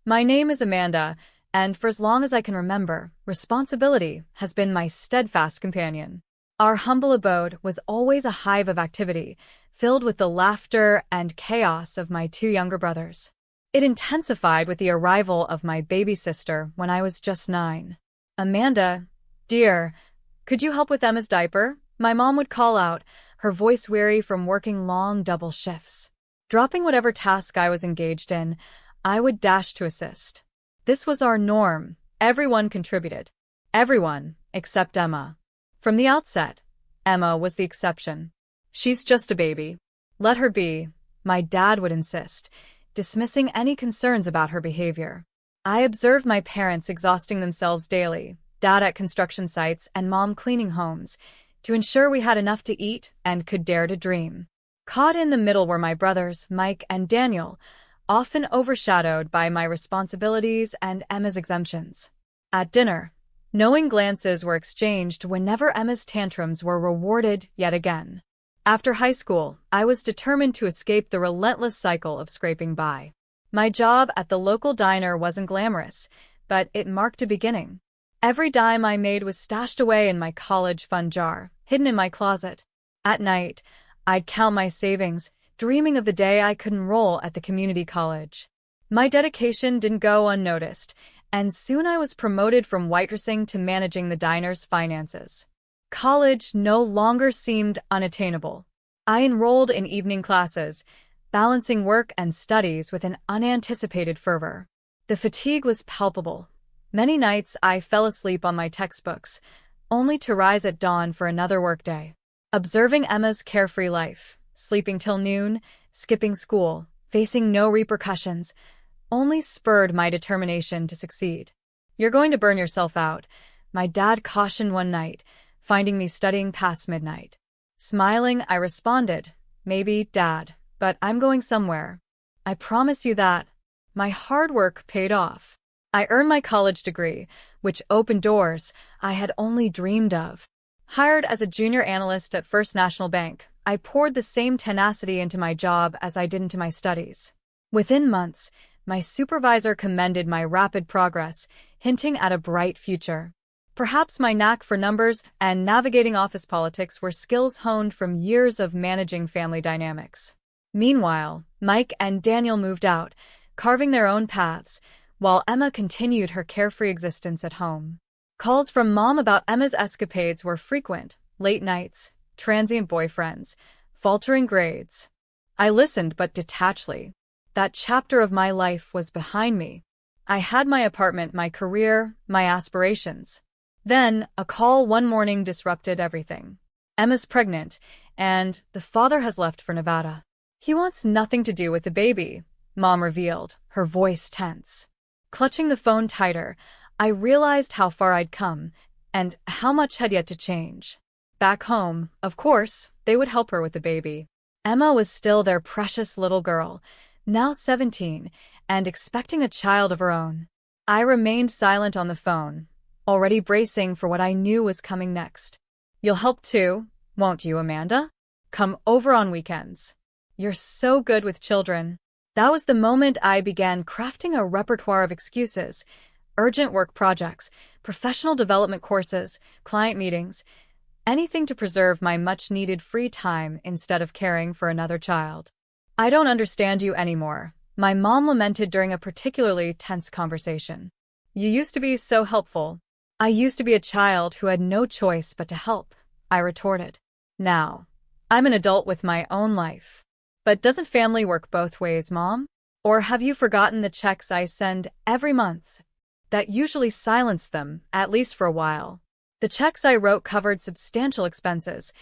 My name is Amanda, and for as long as I can remember, responsibility has been my steadfast companion. Our humble abode was always a hive of activity, filled with the laughter and chaos of my two younger brothers. It intensified with the arrival of my baby sister when I was just 9. "Amanda, dear, could you help with Emma's diaper?" my mom would call out, her voice weary from working long double shifts. Dropping whatever task I was engaged in, I would dash to assist. This was our norm. Everyone contributed. Everyone, except Emma. From the outset, Emma was the exception. "She's just a baby. Let her be," my dad would insist, dismissing any concerns about her behavior. I observed my parents exhausting themselves daily, dad at construction sites and mom cleaning homes, to ensure we had enough to eat and could dare to dream. Caught in the middle were my brothers, Mike and Daniel, often overshadowed by my responsibilities and Emma's exemptions. At dinner, knowing glances were exchanged whenever Emma's tantrums were rewarded yet again. After high school, I was determined to escape the relentless cycle of scraping by. My job at the local diner wasn't glamorous, but it marked a beginning. Every dime I made was stashed away in my college fund jar, hidden in my closet. At night, I'd count my savings, dreaming of the day I could enroll at the community college. My dedication didn't go unnoticed, and soon I was promoted from waitressing to managing the diner's finances. College no longer seemed unattainable. I enrolled in evening classes, balancing work and studies with an unanticipated fervor. The fatigue was palpable. Many nights I fell asleep on my textbooks, only to rise at dawn for another workday. Observing Emma's carefree life, sleeping till noon, skipping school, facing no repercussions, only spurred my determination to succeed. "You're going to burn yourself out," my dad cautioned one night, finding me studying past midnight. Smiling, I responded, "Maybe, Dad, but I'm going somewhere. I promise you that." My hard work paid off. I earned my college degree, which opened doors I had only dreamed of. Hired as a junior analyst at First National Bank, I poured the same tenacity into my job as I did into my studies. Within months, my supervisor commended my rapid progress, hinting at a bright future. Perhaps my knack for numbers and navigating office politics were skills honed from years of managing family dynamics. Meanwhile, Mike and Daniel moved out, carving their own paths, while Emma continued her carefree existence at home. Calls from Mom about Emma's escapades were frequent: late nights, transient boyfriends, faltering grades. I listened but detachedly. That chapter of my life was behind me. I had my apartment, my career, my aspirations. Then, a call one morning disrupted everything. "Emma's pregnant, and the father has left for Nevada. He wants nothing to do with the baby," Mom revealed, her voice tense. Clutching the phone tighter, I realized how far I'd come, and how much had yet to change. Back home, of course, they would help her with the baby. Emma was still their precious little girl, now 17, and expecting a child of her own. I remained silent on the phone, already bracing for what I knew was coming next. "You'll help too, won't you, Amanda? Come over on weekends. You're so good with children." That was the moment I began crafting a repertoire of excuses: urgent work projects, professional development courses, client meetings, anything to preserve my much-needed free time instead of caring for another child. "I don't understand you anymore," my mom lamented during a particularly tense conversation. "You used to be so helpful." "I used to be a child who had no choice but to help," I retorted. "Now, I'm an adult with my own life." "But doesn't family work both ways, Mom? Or have you forgotten the checks I send every month?" That usually silenced them, at least for a while. The checks I wrote covered substantial expenses: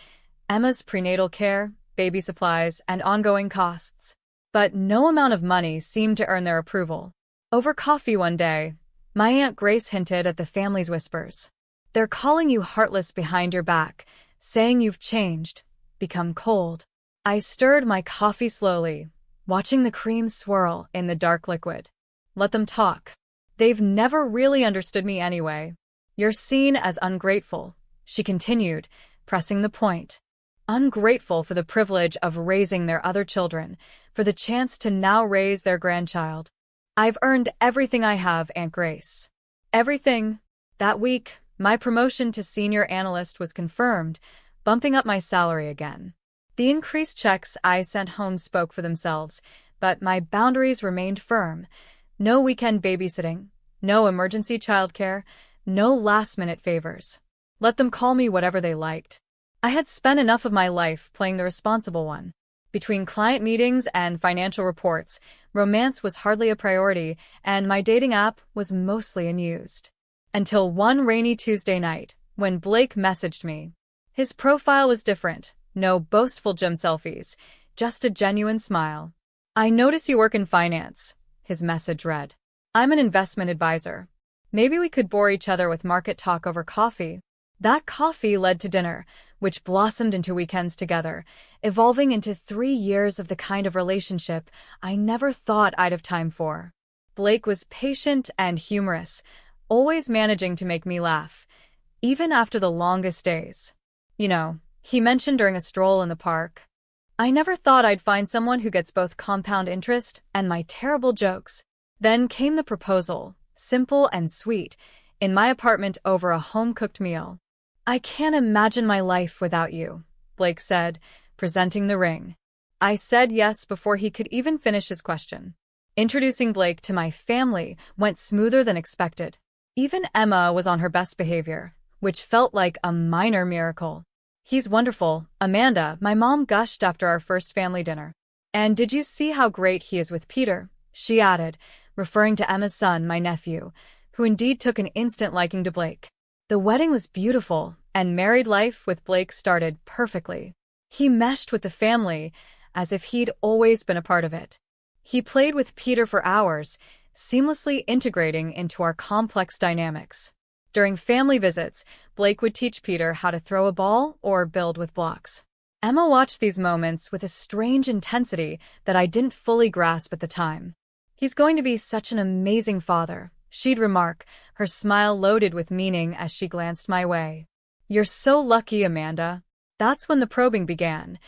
Emma's prenatal care, baby supplies, and ongoing costs. But no amount of money seemed to earn their approval. Over coffee one day, my Aunt Grace hinted at the family's whispers. "They're calling you heartless behind your back, saying you've changed, become cold." I stirred my coffee slowly, watching the cream swirl in the dark liquid. "Let them talk. They've never really understood me anyway." "You're seen as ungrateful," she continued, pressing the point. "Ungrateful for the privilege of raising their other children, for the chance to now raise their grandchild." I've earned everything I have, Aunt Grace. Everything. That week, my promotion to senior analyst was confirmed, bumping up my salary again. The increased checks I sent home spoke for themselves, but my boundaries remained firm. No weekend babysitting, no emergency childcare, no last-minute favors. Let them call me whatever they liked. I had spent enough of my life playing the responsible one. Between client meetings and financial reports, romance was hardly a priority, and my dating app was mostly unused. Until one rainy Tuesday night, when Blake messaged me. His profile was different, no boastful gym selfies, just a genuine smile. "I notice you work in finance," his message read. "I'm an investment advisor. Maybe we could bore each other with market talk over coffee." That coffee led to dinner, which blossomed into weekends together, evolving into 3 years of the kind of relationship I never thought I'd have time for. Blake was patient and humorous, always managing to make me laugh, even after the longest days. He mentioned during a stroll in the park, "I never thought I'd find someone who gets both compound interest and my terrible jokes." Then came the proposal, simple and sweet, in my apartment over a home-cooked meal. "I can't imagine my life without you," Blake said, presenting the ring. I said yes before he could even finish his question. Introducing Blake to my family went smoother than expected. Even Emma was on her best behavior, which felt like a minor miracle. "He's wonderful, Amanda," my mom gushed after our first family dinner. "And did you see how great he is with Peter?" she added, referring to Emma's son, my nephew, who indeed took an instant liking to Blake. The wedding was beautiful, and married life with Blake started perfectly. He meshed with the family as if he'd always been a part of it. He played with Peter for hours, seamlessly integrating into our complex dynamics. During family visits, Blake would teach Peter how to throw a ball or build with blocks. Emma watched these moments with a strange intensity that I didn't fully grasp at the time. "He's going to be such an amazing father," she'd remark, her smile loaded with meaning as she glanced my way. "You're so lucky, Amanda." That's when the probing began,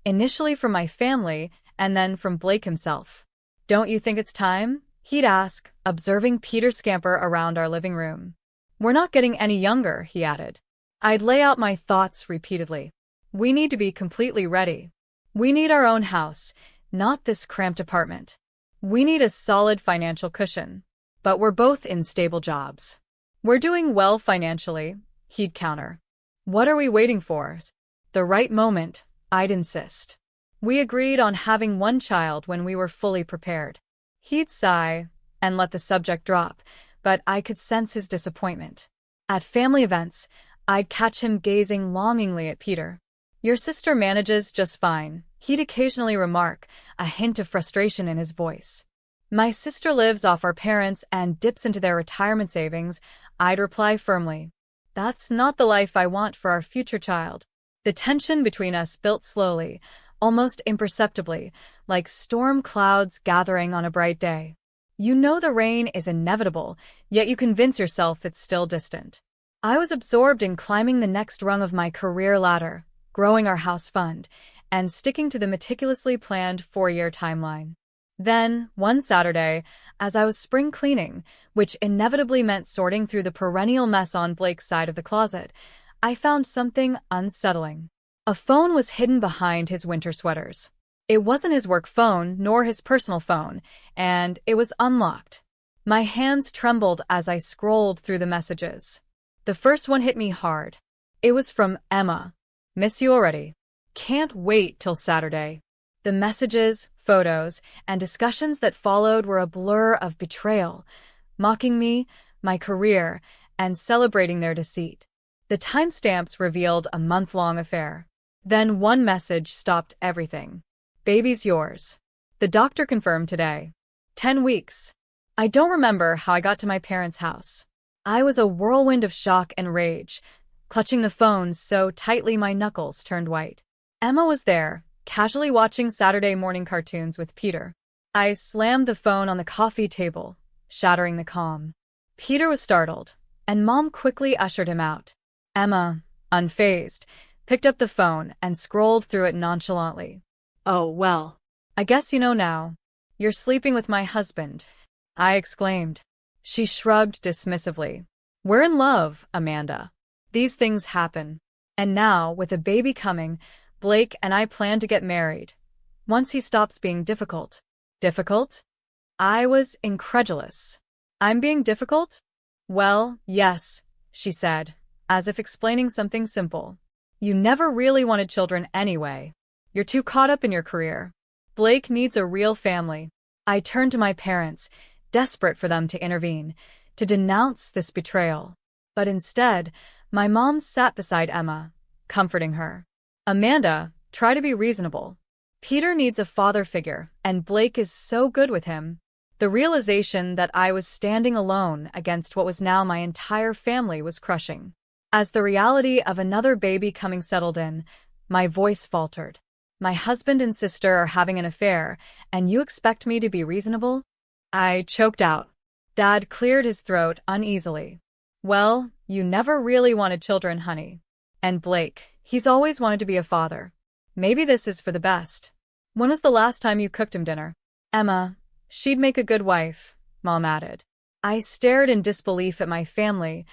initially from my family and then from Blake himself. "Don't you think it's time?" he'd ask, observing Peter scamper around our living room. "We're not getting any younger," he added. I'd lay out my thoughts repeatedly. "We need to be completely ready. We need our own house, not this cramped apartment. We need a solid financial cushion. But we're both in stable jobs. We're doing well financially," he'd counter. "What are we waiting for?" "The right moment," I'd insist. "We agreed on having one child when we were fully prepared." He'd sigh and let the subject drop, but I could sense his disappointment. At family events, I'd catch him gazing longingly at Peter. "Your sister manages just fine," he'd occasionally remark, a hint of frustration in his voice. "My sister lives off our parents and dips into their retirement savings," I'd reply firmly. "That's not the life I want for our future child." The tension between us built slowly, almost imperceptibly, like storm clouds gathering on a bright day. You know the rain is inevitable, yet you convince yourself it's still distant. I was absorbed in climbing the next rung of my career ladder, growing our house fund, and sticking to the meticulously planned 4-year timeline. Then, one Saturday, as I was spring cleaning, which inevitably meant sorting through the perennial mess on Blake's side of the closet, I found something unsettling. A phone was hidden behind his winter sweaters. It wasn't his work phone nor his personal phone, and it was unlocked. My hands trembled as I scrolled through the messages. The first one hit me hard. It was from Emma. "Miss you already. Can't wait till Saturday." The messages, photos, and discussions that followed were a blur of betrayal, mocking me, my career, and celebrating their deceit. The timestamps revealed a month-long affair. Then one message stopped everything. "Baby's yours. The doctor confirmed today. 10 weeks. I don't remember how I got to my parents' house. I was a whirlwind of shock and rage, clutching the phone so tightly my knuckles turned white. Emma was there, casually watching Saturday morning cartoons with Peter. I slammed the phone on the coffee table, shattering the calm. Peter was startled, and Mom quickly ushered him out. Emma, unfazed, picked up the phone and scrolled through it nonchalantly. "Oh, well, I guess you know now. You're sleeping with my husband." I exclaimed. She shrugged dismissively. We're in love, Amanda. These things happen. And now, with a baby coming, Blake and I plan to get married. Once he stops being difficult. Difficult? I was incredulous. I'm being difficult? Well, yes, she said, as if explaining something simple. You never really wanted children anyway. You're too caught up in your career. Blake needs a real family. I turned to my parents, desperate for them to intervene, to denounce this betrayal. But instead, my mom sat beside Emma, comforting her. Amanda, try to be reasonable. Peter needs a father figure, and Blake is so good with him. The realization that I was standing alone against what was now my entire family was crushing. As the reality of another baby coming settled in, my voice faltered. My husband and sister are having an affair, and you expect me to be reasonable? I choked out. Dad cleared his throat uneasily. Well, you never really wanted children, honey. And Blake, he's always wanted to be a father. Maybe this is for the best. When was the last time you cooked him dinner? Emma, she'd make a good wife, Mom added. I stared in disbelief at my family,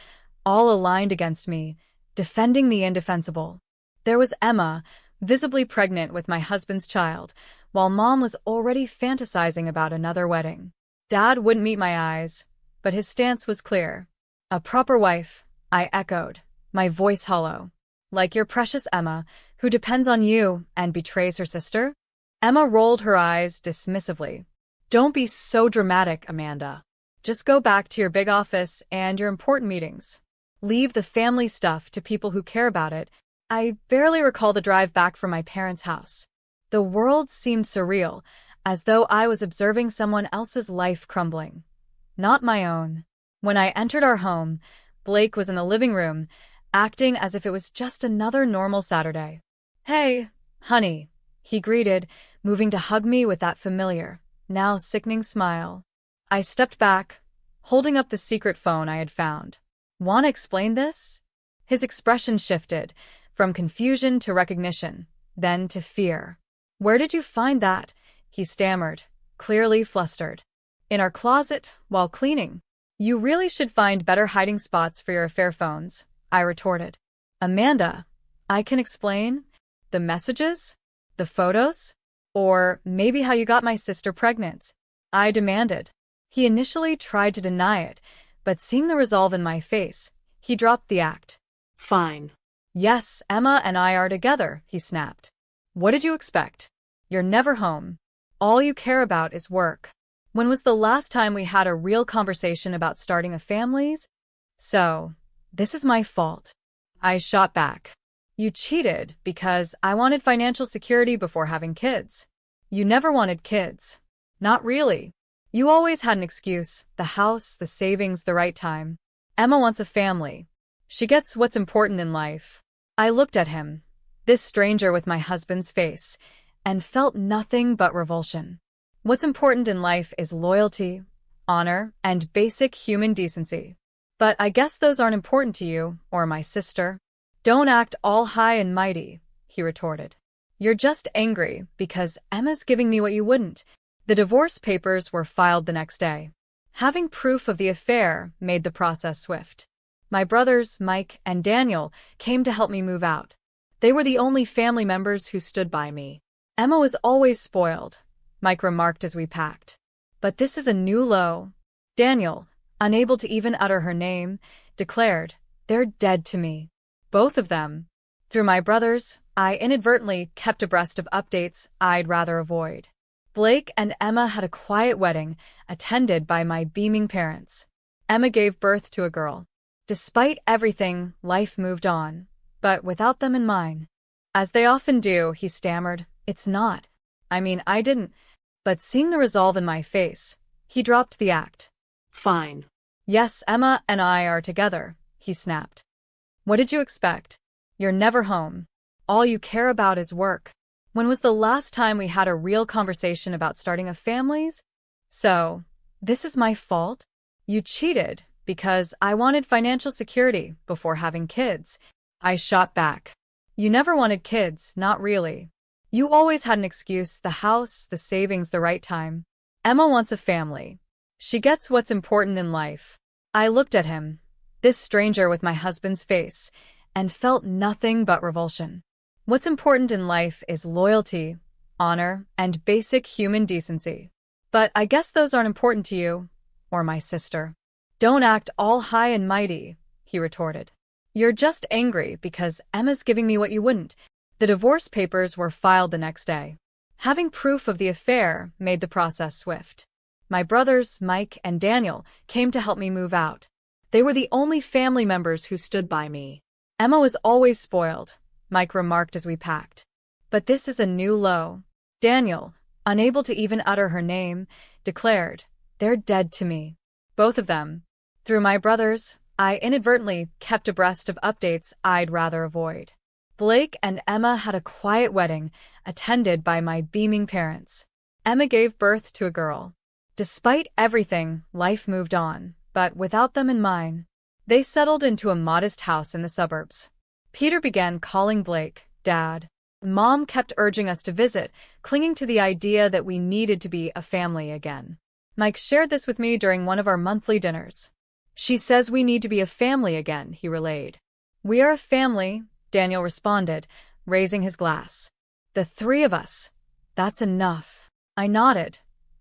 all aligned against me, defending the indefensible. There was Emma, visibly pregnant with my husband's child, while Mom was already fantasizing about another wedding. Dad wouldn't meet my eyes, but his stance was clear. A proper wife, I echoed, my voice hollow. Like your precious Emma, who depends on you and betrays her sister? Emma rolled her eyes dismissively. Don't be so dramatic, Amanda. Just go back to your big office and your important meetings. Leave the family stuff to people who care about it. I barely recall the drive back from my parents' house. The world seemed surreal, as though I was observing someone else's life crumbling. Not my own. When I entered our home, Blake was in the living room, acting as if it was just another normal Saturday. Hey, honey, he greeted, moving to hug me with that familiar, now sickening smile. I stepped back, holding up the secret phone I had found. Want to explain this? His expression shifted, from confusion to recognition, then to fear. Where did you find that? He stammered, clearly flustered. In our closet, while cleaning. You really should find better hiding spots for your affair phones, I retorted. Amanda, I can explain. The messages? The photos? Or maybe how you got my sister pregnant? I demanded. He initially tried to deny it, but seeing the resolve in my face, he dropped the act. Fine. Yes, Emma and I are together, he snapped. What did you expect? You're never home. All you care about is work. When was the last time we had a real conversation about starting a family? So, this is my fault. I shot back. You cheated because I wanted financial security before having kids. You never wanted kids. Not really. You always had an excuse, the house, the savings, the right time. Emma wants a family. She gets what's important in life. I looked at him, this stranger with my husband's face, and felt nothing but revulsion. What's important in life is loyalty, honor, and basic human decency. But I guess those aren't important to you, or my sister. Don't act all high and mighty, he retorted. You're just angry because Emma's giving me what you wouldn't. The divorce papers were filed the next day. Having proof of the affair made the process swift. My brothers, Mike and Daniel, came to help me move out. They were the only family members who stood by me. Emma was always spoiled, Mike remarked as we packed. But this is a new low. Daniel, unable to even utter her name, declared, they're dead to me. Both of them. Through my brothers, I inadvertently kept abreast of updates I'd rather avoid. Blake and Emma had a quiet wedding, attended by my beaming parents. Emma gave birth to a girl. Despite everything, life moved on, but without them in mind. As they often do, he stammered, it's not. I didn't. But seeing the resolve in my face, he dropped the act. Fine. Yes, Emma and I are together, he snapped. What did you expect? You're never home. All you care about is work. When was the last time we had a real conversation about starting a family? So, this is my fault? You cheated because I wanted financial security before having kids. I shot back. You never wanted kids, not really. You always had an excuse, the house, the savings, the right time. Emma wants a family. She gets what's important in life. I looked at him, this stranger with my husband's face, and felt nothing but revulsion. What's important in life is loyalty, honor, and basic human decency. But I guess those aren't important to you, or my sister. Don't act all high and mighty, he retorted. You're just angry because Emma's giving me what you wouldn't. The divorce papers were filed the next day. Having proof of the affair made the process swift. My brothers, Mike and Daniel, came to help me move out. They were the only family members who stood by me. Emma was always spoiled, Mike remarked as we packed. But this is a new low. Daniel, unable to even utter her name, declared, "They're dead to me." Both of them. Through my brothers, I inadvertently kept abreast of updates I'd rather avoid. Blake and Emma had a quiet wedding, attended by my beaming parents. Emma gave birth to a girl. Despite everything, life moved on, but without them in mind. They settled into a modest house in the suburbs. Peter began calling Blake Dad. Mom kept urging us to visit, clinging to the idea that we needed to be a family again. Mike shared this with me during one of our monthly dinners. She says we need to be a family again, he relayed. We are a family, Daniel responded, raising his glass. The three of us. That's enough. I nodded,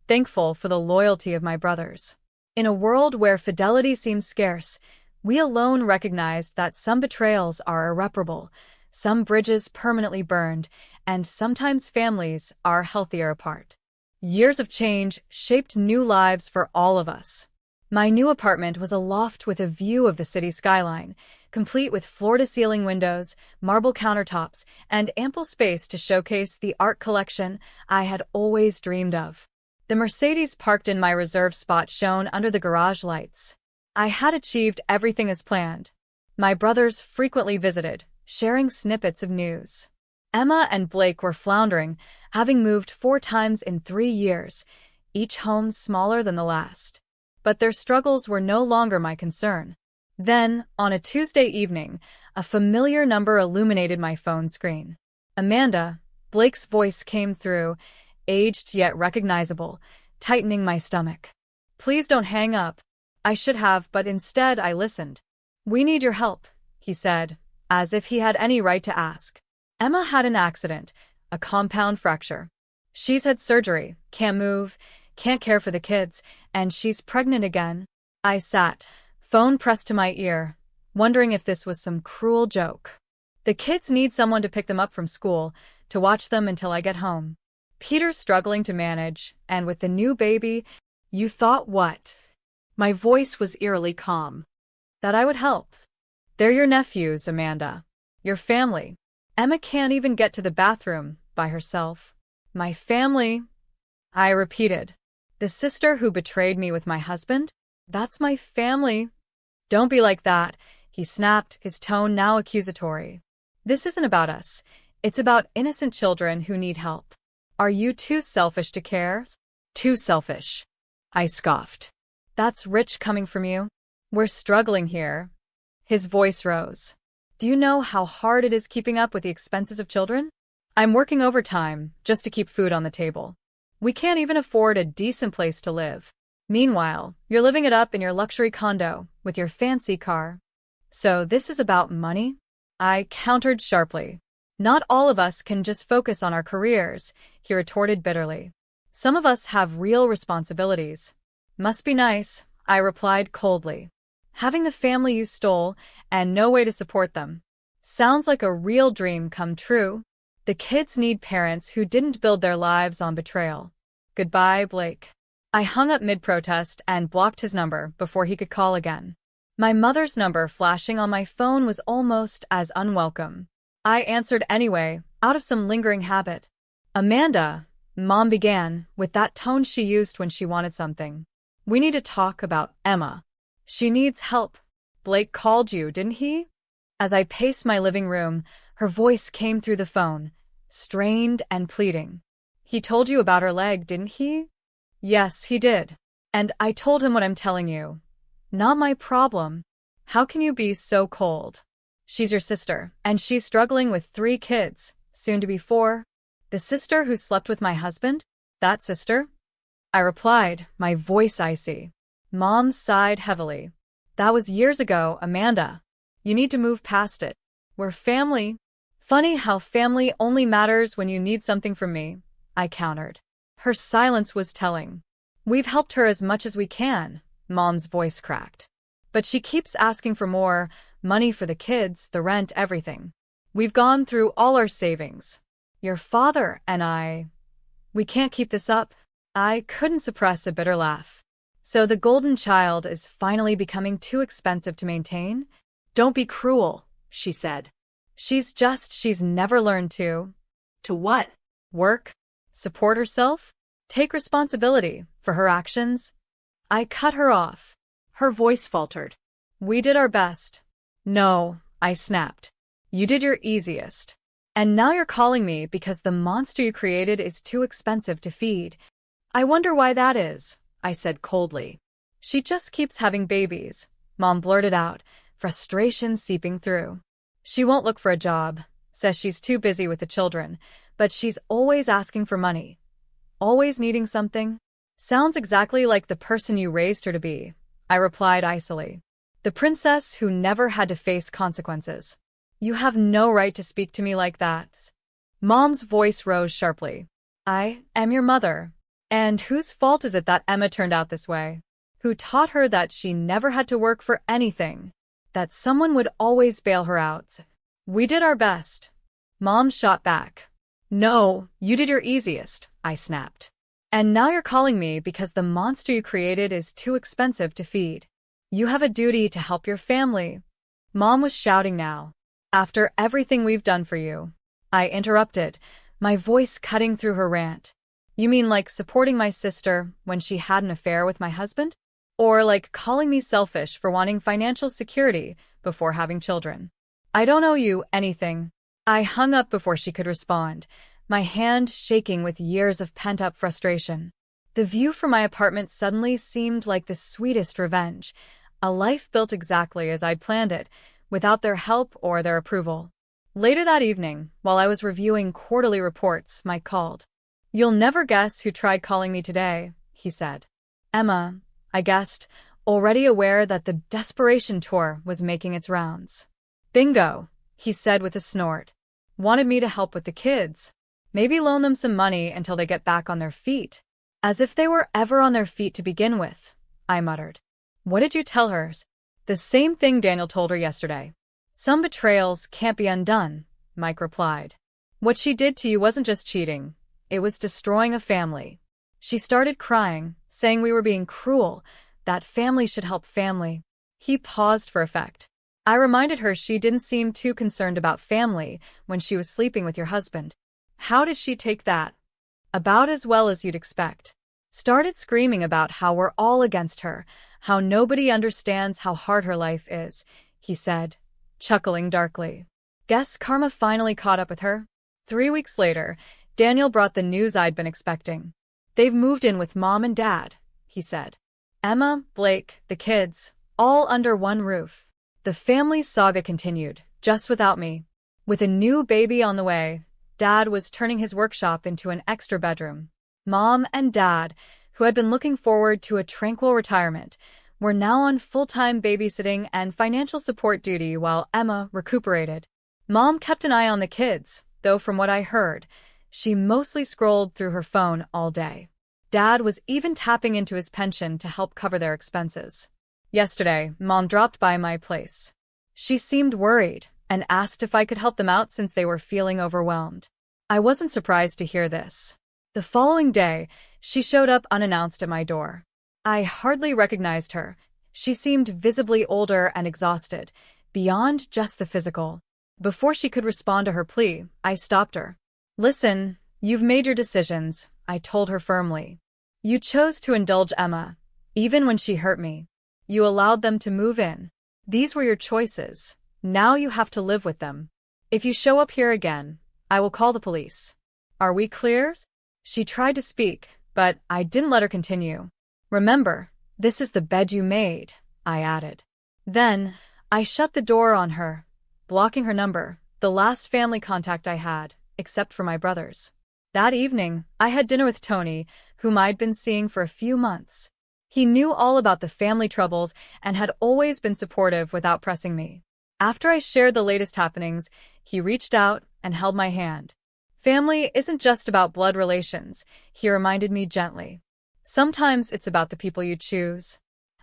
thankful for the loyalty of my brothers. In a world where fidelity seems scarce, we alone recognize that some betrayals are irreparable, some bridges permanently burned, and sometimes families are healthier apart. Years of change shaped new lives for all of us. My new apartment was a loft with a view of the city skyline, complete with floor-to-ceiling windows, marble countertops, and ample space to showcase the art collection I had always dreamed of. The Mercedes parked in my reserved spot shone under the garage lights. I had achieved everything as planned. My brothers frequently visited, sharing snippets of news. Emma and Blake were floundering, having moved 4 times in 3 years, each home smaller than the last. But their struggles were no longer my concern. Then, on a Tuesday evening, a familiar number illuminated my phone screen. Amanda, Blake's voice came through, aged yet recognizable, tightening my stomach. Please don't hang up. I should have, but instead I listened. We need your help, he said, as if he had any right to ask. Emma had an accident, a compound fracture. She's had surgery, can't move, can't care for the kids, and she's pregnant again. I sat, phone pressed to my ear, wondering if this was some cruel joke. The kids need someone to pick them up from school, to watch them until I get home. Peter's struggling to manage, and with the new baby, you thought what? My voice was eerily calm. That I would help. They're your nephews, Amanda. Your family. Emma can't even get to the bathroom by herself. My family, I repeated. The sister who betrayed me with my husband? That's my family. Don't be like that, he snapped, his tone now accusatory. This isn't about us. It's about innocent children who need help. Are you too selfish to care? Too selfish, I scoffed. That's rich coming from you. We're struggling here. His voice rose. Do you know how hard it is keeping up with the expenses of children? I'm working overtime just to keep food on the table. We can't even afford a decent place to live. Meanwhile, you're living it up in your luxury condo with your fancy car. So this is about money? I countered sharply. Not all of us can just focus on our careers, he retorted bitterly. Some of us have real responsibilities. Must be nice, I replied coldly. Having the family you stole and no way to support them. Sounds like a real dream come true. The kids need parents who didn't build their lives on betrayal. Goodbye, Blake. I hung up mid-protest and blocked his number before he could call again. My mother's number flashing on my phone was almost as unwelcome. I answered anyway, out of some lingering habit. Amanda, Mom began, with that tone she used when she wanted something. We need to talk about Emma. She needs help. Blake called you, didn't he? As I paced my living room, her voice came through the phone, strained and pleading. He told you about her leg, didn't he? Yes, he did. And I told him what I'm telling you. Not my problem. How can you be so cold? She's your sister, and she's struggling with 3 kids, soon to be 4. The sister who slept with my husband? That sister? I replied, my voice icy. Mom sighed heavily. That was years ago, Amanda. You need to move past it. We're family. Funny how family only matters when you need something from me, I countered. Her silence was telling. We've helped her as much as we can, Mom's voice cracked. But she keeps asking for more, money for the kids, the rent, everything. We've gone through all our savings. Your father and we can't keep this up. I couldn't suppress a bitter laugh. So the golden child is finally becoming too expensive to maintain? Don't be cruel, she said. She's never learned to. To what? Work? Support herself? Take responsibility for her actions? I cut her off. Her voice faltered. We did our best. No, I snapped. You did your easiest. And now you're calling me because the monster you created is too expensive to feed. I wonder why that is, I said coldly. She just keeps having babies, Mom blurted out, frustration seeping through. She won't look for a job, says she's too busy with the children, but she's always asking for money. Always needing something? Sounds exactly like the person you raised her to be, I replied icily. The princess who never had to face consequences. You have no right to speak to me like that. Mom's voice rose sharply. I am your mother. And whose fault is it that Emma turned out this way? Who taught her that she never had to work for anything? That someone would always bail her out? We did our best. Mom shot back. No, you did your easiest, I snapped. And now you're calling me because the monster you created is too expensive to feed. You have a duty to help your family. Mom was shouting now. After everything we've done for you. I interrupted, my voice cutting through her rant. You mean like supporting my sister when she had an affair with my husband? Or like calling me selfish for wanting financial security before having children? I don't owe you anything. I hung up before she could respond, my hand shaking with years of pent-up frustration. The view from my apartment suddenly seemed like the sweetest revenge, a life built exactly as I'd planned it, without their help or their approval. Later that evening, while I was reviewing quarterly reports, Mike called. You'll never guess who tried calling me today, he said. Emma, I guessed, already aware that the desperation tour was making its rounds. Bingo, he said with a snort. Wanted me to help with the kids. Maybe loan them some money until they get back on their feet. As if they were ever on their feet to begin with, I muttered. What did you tell her? The same thing Daniel told her yesterday. Some betrayals can't be undone, Mike replied. What she did to you wasn't just cheating. It was destroying a family. She started crying, saying we were being cruel, that family should help family. He paused for effect. I reminded her she didn't seem too concerned about family when she was sleeping with your husband. How did she take that? About as well as you'd expect. Started screaming about how we're all against her, how nobody understands how hard her life is, he said, chuckling darkly. Guess karma finally caught up with her? 3 weeks later, Daniel brought the news I'd been expecting. They've moved in with Mom and Dad, he said. Emma, Blake, the kids, all under one roof. The family saga continued, just without me. With a new baby on the way, Dad was turning his workshop into an extra bedroom. Mom and Dad, who had been looking forward to a tranquil retirement, were now on full-time babysitting and financial support duty while Emma recuperated. Mom kept an eye on the kids, though from what I heard, she mostly scrolled through her phone all day. Dad was even tapping into his pension to help cover their expenses. Yesterday, Mom dropped by my place. She seemed worried and asked if I could help them out since they were feeling overwhelmed. I wasn't surprised to hear this. The following day, she showed up unannounced at my door. I hardly recognized her. She seemed visibly older and exhausted, beyond just the physical. Before she could respond to her plea, I stopped her. Listen, you've made your decisions, I told her firmly. You chose to indulge Emma, even when she hurt me. You allowed them to move in. These were your choices. Now you have to live with them. If you show up here again, I will call the police. Are we clear? She tried to speak, but I didn't let her continue. Remember, this is the bed you made, I added. Then, I shut the door on her, blocking her number, the last family contact I had, except for my brothers. That evening, I had dinner with Tony, whom I'd been seeing for a few months. He knew all about the family troubles and had always been supportive without pressing me. After I shared the latest happenings, he reached out and held my hand. Family isn't just about blood relations, he reminded me gently. Sometimes it's about the people you choose.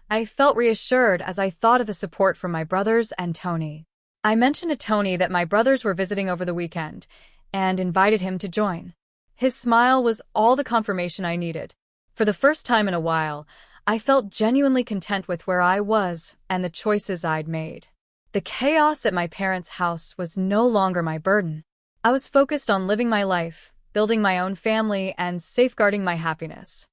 I felt reassured as I thought of the support from my brothers and Tony. I mentioned to Tony that my brothers were visiting over the weekend and invited him to join. His smile was all the confirmation I needed. For the first time in a while, I felt genuinely content with where I was and the choices I'd made. The chaos at my parents' house was no longer my burden. I was focused on living my life, building my own family, and safeguarding my happiness.